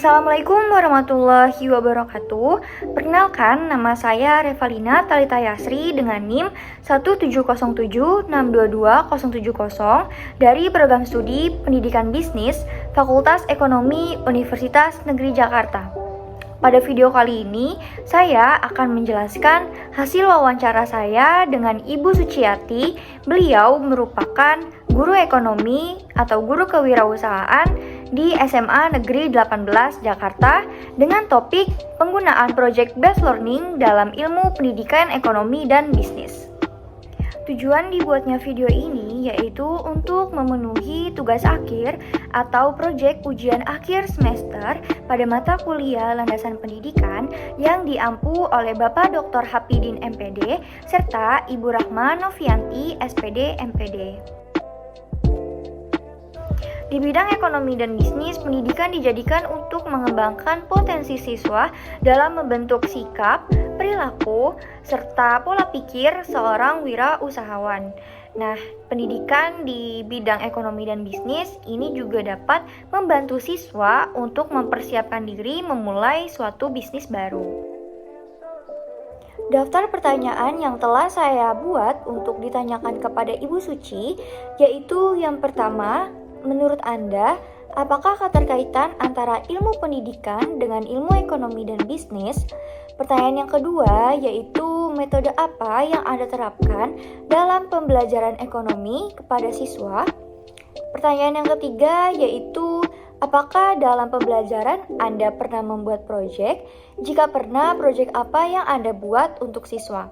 Assalamualaikum warahmatullahi wabarakatuh. Perkenalkan, nama saya Revalina Talita Yasri dengan NIM 170762270 dari Program Studi Pendidikan Bisnis Fakultas Ekonomi Universitas Negeri Jakarta. Pada video kali ini, saya akan menjelaskan hasil wawancara saya dengan Ibu Suciati. Beliau merupakan guru ekonomi atau guru kewirausahaan di SMA Negeri 18 Jakarta dengan topik penggunaan Project Based Learning dalam ilmu pendidikan ekonomi dan bisnis. Tujuan dibuatnya video ini yaitu untuk memenuhi tugas akhir atau proyek ujian akhir semester pada mata kuliah landasan pendidikan yang diampu oleh Bapak Dr. Hapidin MPD serta Ibu Rahma Novianti SPD MPD. Di bidang ekonomi dan bisnis, pendidikan dijadikan untuk mengembangkan potensi siswa dalam membentuk sikap, perilaku, serta pola pikir seorang wirausahawan. Nah, pendidikan di bidang ekonomi dan bisnis ini juga dapat membantu siswa untuk mempersiapkan diri memulai suatu bisnis baru. Daftar pertanyaan yang telah saya buat untuk ditanyakan kepada Ibu Suci, yaitu yang pertama, menurut Anda, apakah keterkaitan antara ilmu pendidikan dengan ilmu ekonomi dan bisnis? Pertanyaan yang kedua yaitu metode apa yang Anda terapkan dalam pembelajaran ekonomi kepada siswa? Pertanyaan yang ketiga yaitu apakah dalam pembelajaran Anda pernah membuat proyek? Jika pernah, proyek apa yang Anda buat untuk siswa?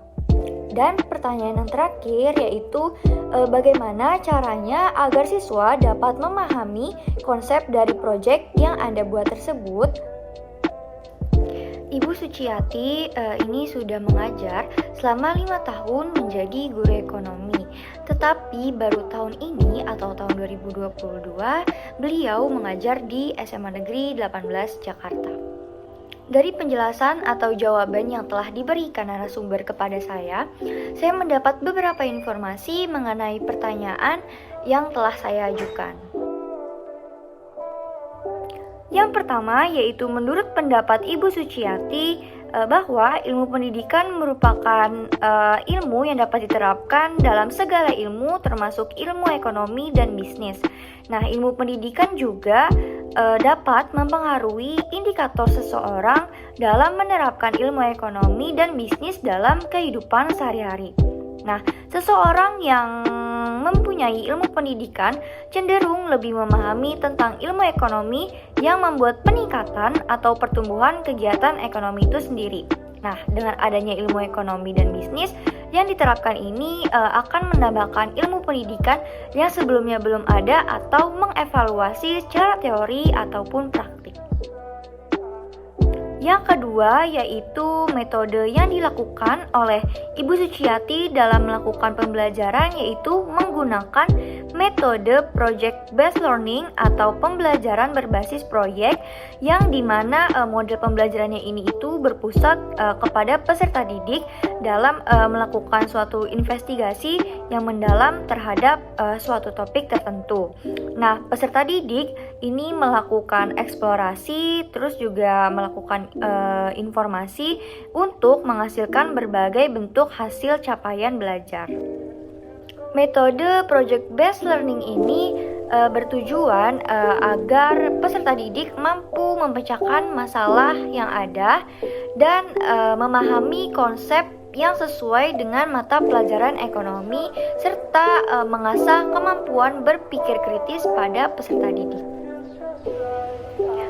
Dan pertanyaan yang terakhir yaitu bagaimana caranya agar siswa dapat memahami konsep dari proyek yang Anda buat tersebut? Ibu Suciati ini sudah mengajar selama 5 tahun menjadi guru ekonomi. Tetapi baru tahun ini atau tahun 2022 beliau mengajar di SMA Negeri 18 Jakarta. Dari penjelasan atau jawaban yang telah diberikan narasumber kepada saya mendapat beberapa informasi mengenai pertanyaan yang telah saya ajukan. Yang pertama yaitu menurut pendapat Ibu Suciati bahwa ilmu pendidikan merupakan ilmu yang dapat diterapkan dalam segala ilmu termasuk ilmu ekonomi dan bisnis. Nah, ilmu pendidikan juga dapat mempengaruhi indikator seseorang dalam menerapkan ilmu ekonomi dan bisnis dalam kehidupan sehari-hari. Nah, seseorang yang mempunyai ilmu pendidikan cenderung lebih memahami tentang ilmu ekonomi yang membuat peningkatan atau pertumbuhan kegiatan ekonomi itu sendiri. Nah, dengan adanya ilmu ekonomi dan bisnis yang diterapkan ini akan menambahkan ilmu pendidikan yang sebelumnya belum ada atau mengevaluasi secara teori ataupun praktik. Yang kedua yaitu metode yang dilakukan oleh Ibu Suciati dalam melakukan pembelajaran yaitu menggunakan metode Project Based Learning atau pembelajaran berbasis proyek yang dimana model pembelajarannya ini itu berpusat kepada peserta didik dalam melakukan suatu investigasi yang mendalam terhadap suatu topik tertentu. Nah, peserta didik ini melakukan eksplorasi terus juga melakukan informasi untuk menghasilkan berbagai bentuk hasil capaian belajar. Metode Project Based Learning ini bertujuan agar peserta didik mampu memecahkan masalah yang ada dan memahami konsep yang sesuai dengan mata pelajaran ekonomi serta mengasah kemampuan berpikir kritis pada peserta didik.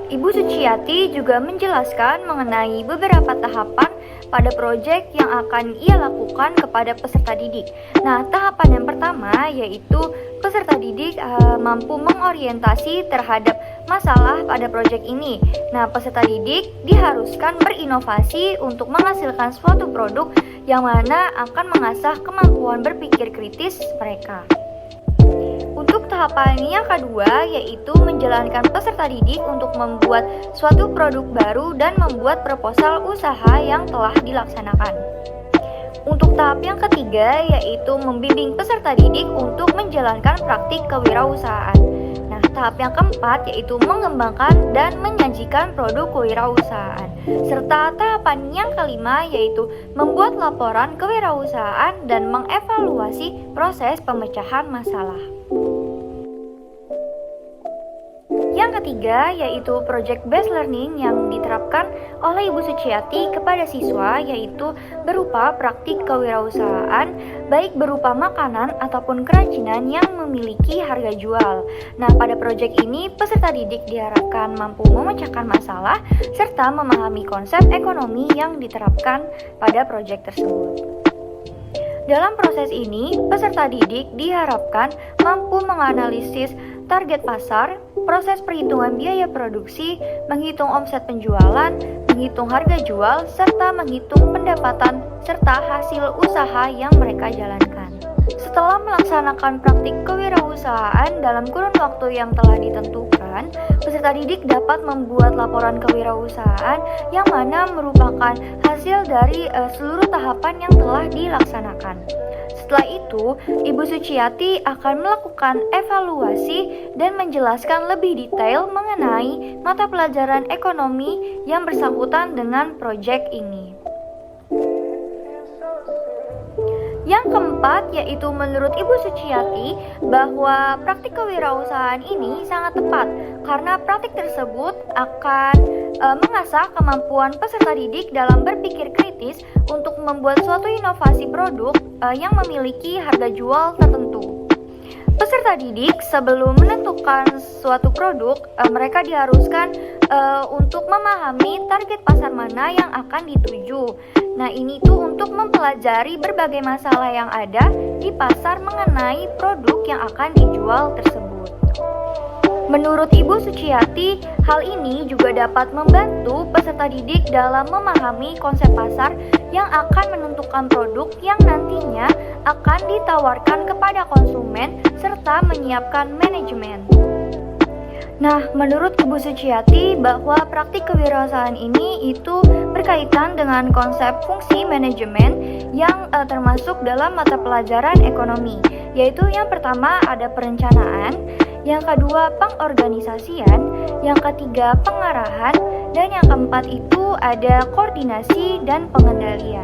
Ibu Suciati juga menjelaskan mengenai beberapa tahapan pada proyek yang akan ia lakukan kepada peserta didik. Nah, tahapan yang pertama yaitu peserta didik mampu mengorientasi terhadap masalah pada proyek ini. Nah, peserta didik diharuskan berinovasi untuk menghasilkan suatu produk yang mana akan mengasah kemampuan berpikir kritis mereka. Untuk tahapan yang kedua yaitu menjalankan peserta didik untuk membuat suatu produk baru dan membuat proposal usaha yang telah dilaksanakan. Untuk tahap yang ketiga yaitu membimbing peserta didik untuk menjalankan praktik kewirausahaan. Nah, Tahap yang keempat yaitu mengembangkan dan menyajikan produk kewirausahaan. Serta tahapan yang kelima yaitu membuat laporan kewirausahaan dan mengevaluasi proses pemecahan masalah. Yang ketiga yaitu project based learning yang diterapkan oleh Ibu Suciati kepada siswa, yaitu berupa praktik kewirausahaan baik berupa makanan ataupun kerajinan yang memiliki harga jual. Nah, pada project ini peserta didik diharapkan mampu memecahkan masalah serta memahami konsep ekonomi yang diterapkan pada project tersebut. Dalam proses ini, peserta didik diharapkan mampu menganalisis target pasar, proses perhitungan biaya produksi, menghitung omset penjualan, menghitung harga jual, serta menghitung pendapatan serta hasil usaha yang mereka jalankan. Setelah melaksanakan praktik kewirausahaan dalam kurun waktu yang telah ditentukan, peserta didik dapat membuat laporan kewirausahaan yang mana merupakan hasil dari seluruh tahapan yang telah dilaksanakan. Setelah itu, Ibu Suciati akan melakukan evaluasi dan menjelaskan lebih detail mengenai mata pelajaran ekonomi yang bersangkutan dengan proyek ini. Yang keempat yaitu menurut Ibu Suciati bahwa praktik kewirausahaan ini sangat tepat karena praktik tersebut akan mengasah kemampuan peserta didik dalam berpikir kritis untuk membuat suatu inovasi produk yang memiliki harga jual tertentu. Peserta didik sebelum menentukan suatu produk, mereka diharuskan untuk memahami target pasar mana yang akan dituju. Nah, ini tuh untuk mempelajari berbagai masalah yang ada di pasar mengenai produk yang akan dijual tersebut. Menurut Ibu Suciati, hal ini juga dapat membantu peserta didik dalam memahami konsep pasar yang akan menentukan produk yang nantinya akan ditawarkan kepada konsumen serta menyiapkan manajemen. Nah, menurut Ibu Suciati bahwa praktik kewirausahaan ini itu berkaitan dengan konsep fungsi manajemen yang termasuk dalam mata pelajaran ekonomi, yaitu yang pertama ada perencanaan, yang kedua pengorganisasian, yang ketiga pengarahan, dan yang keempat itu ada koordinasi dan pengendalian.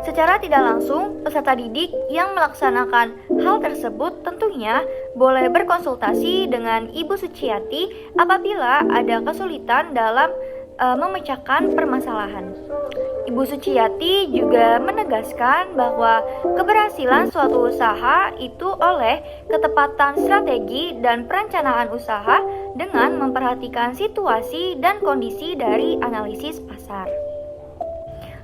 Secara tidak langsung, peserta didik yang melaksanakan hal tersebut tentunya boleh berkonsultasi dengan Ibu Suciati apabila ada kesulitan dalam memecahkan permasalahan. Ibu Suciati juga menegaskan bahwa keberhasilan suatu usaha itu oleh ketepatan strategi dan perencanaan usaha dengan memperhatikan situasi dan kondisi dari analisis pasar.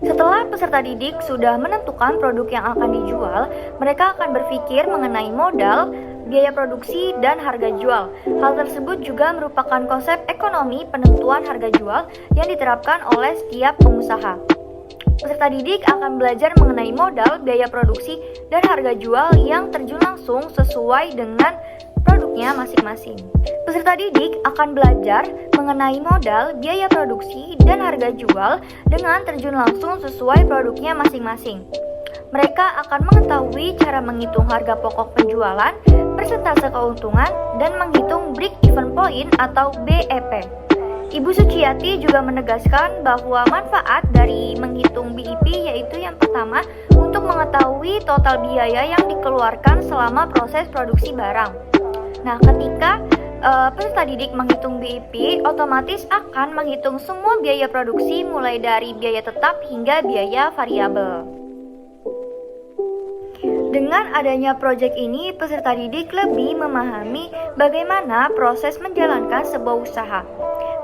Setelah peserta didik sudah menentukan produk yang akan dijual, mereka akan berpikir mengenai modal, biaya produksi, dan harga jual. Hal tersebut juga merupakan konsep ekonomi penentuan harga jual yang diterapkan oleh setiap pengusaha. Peserta didik akan belajar mengenai modal, biaya produksi, dan harga jual yang terjun langsung sesuai dengan produknya masing-masing. Peserta didik akan belajar mengenai modal, biaya produksi, dan harga jual dengan terjun langsung sesuai produknya masing-masing. Mereka akan mengetahui cara menghitung harga pokok penjualan, persentase keuntungan, dan menghitung break-even point atau BEP. Ibu Suciati juga menegaskan bahwa manfaat dari menghitung BEP yaitu yang pertama untuk mengetahui total biaya yang dikeluarkan selama proses produksi barang. Nah, ketika peserta didik menghitung BEP, otomatis akan menghitung semua biaya produksi mulai dari biaya tetap hingga biaya variabel. Dengan adanya proyek ini, peserta didik lebih memahami bagaimana proses menjalankan sebuah usaha.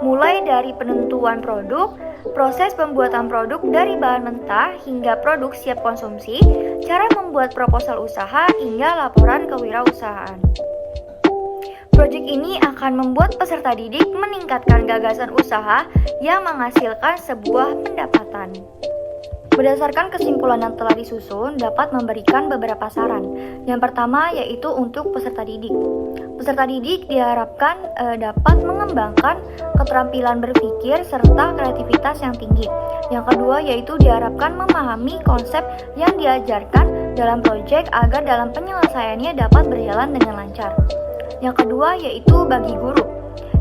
Mulai dari penentuan produk, proses pembuatan produk dari bahan mentah hingga produk siap konsumsi, cara membuat proposal usaha hingga laporan kewirausahaan. Proyek ini akan membuat peserta didik meningkatkan gagasan usaha yang menghasilkan sebuah pendapatan. Berdasarkan kesimpulan yang telah disusun, dapat memberikan beberapa saran. Yang pertama yaitu untuk peserta didik. Peserta didik diharapkan dapat mengembangkan keterampilan berpikir serta kreativitas yang tinggi. Yang kedua yaitu diharapkan memahami konsep yang diajarkan dalam proyek agar dalam penyelesaiannya dapat berjalan dengan lancar. Yang kedua yaitu bagi guru.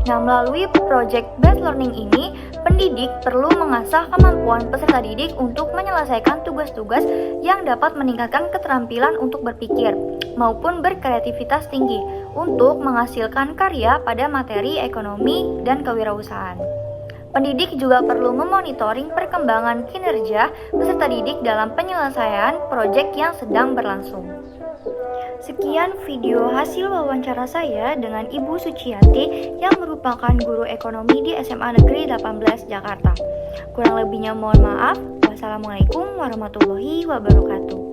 Nah, melalui project based learning ini, pendidik perlu mengasah kemampuan peserta didik untuk menyelesaikan tugas-tugas yang dapat meningkatkan keterampilan untuk berpikir maupun berkreativitas tinggi untuk menghasilkan karya pada materi ekonomi dan kewirausahaan. Pendidik juga perlu memonitoring perkembangan kinerja peserta didik dalam penyelesaian proyek yang sedang berlangsung. Sekian video hasil wawancara saya dengan Ibu Suciati yang merupakan guru ekonomi di SMA Negeri 18 Jakarta. Kurang lebihnya mohon maaf. Wassalamualaikum warahmatullahi wabarakatuh.